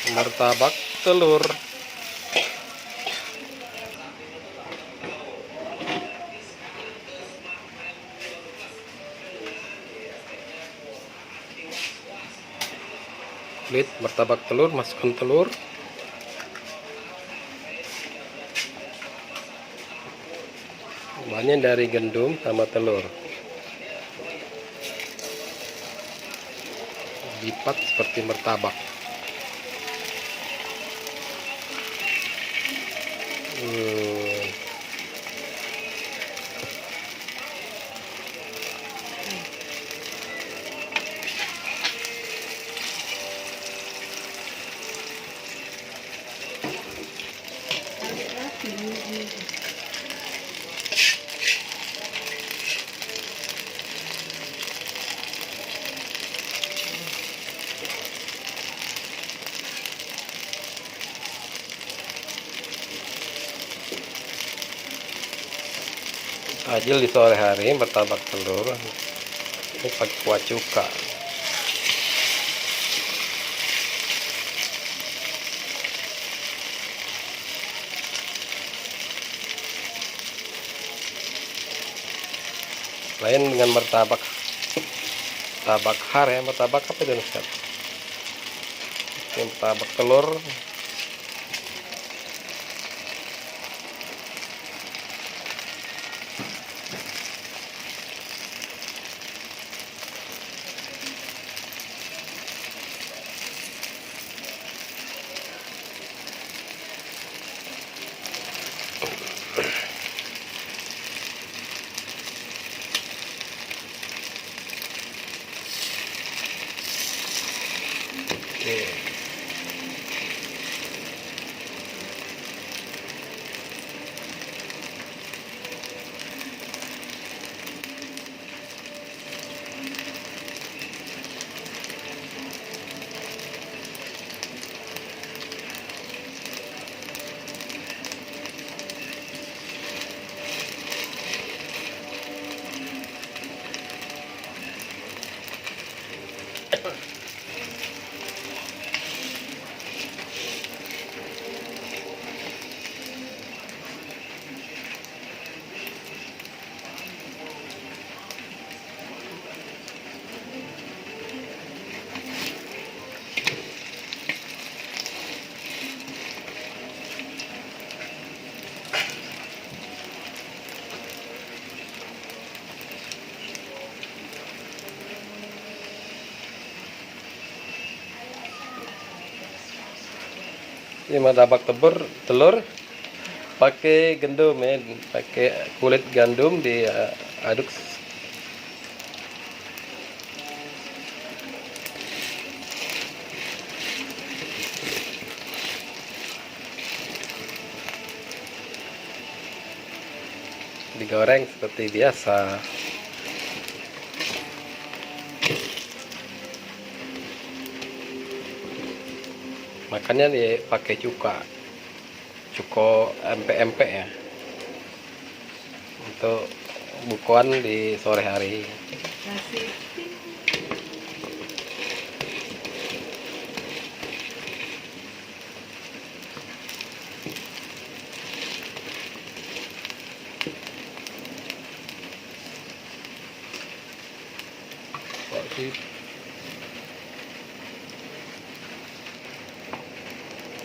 Martabak telur. Kulit martabak telur, masukkan telur. Bahannya dari gandum sama telur. Lipat seperti martabak. Tajil di sore hari, martabak telur ini pakai kuah cuka. Lain dengan martabak har ya, martabak apa itu Ustaz? Ini martabak telur. Oke. Ini martabak telur pakai gandum ya, pakai kulit gandum diaduk. Digoreng seperti biasa. Makannya dipakai cuka empek-empek ya, untuk bukuan di sore hari.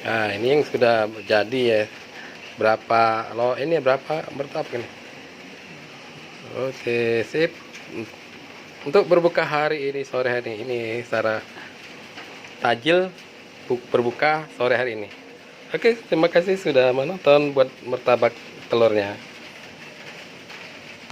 Nah, ini yang sudah jadi ya. Berapa lo ini berapa martabak ini? Oke, sip. Untuk berbuka hari ini, sore hari ini, secara tajil berbuka sore hari ini. Oke, terima kasih sudah menonton buat martabak telurnya.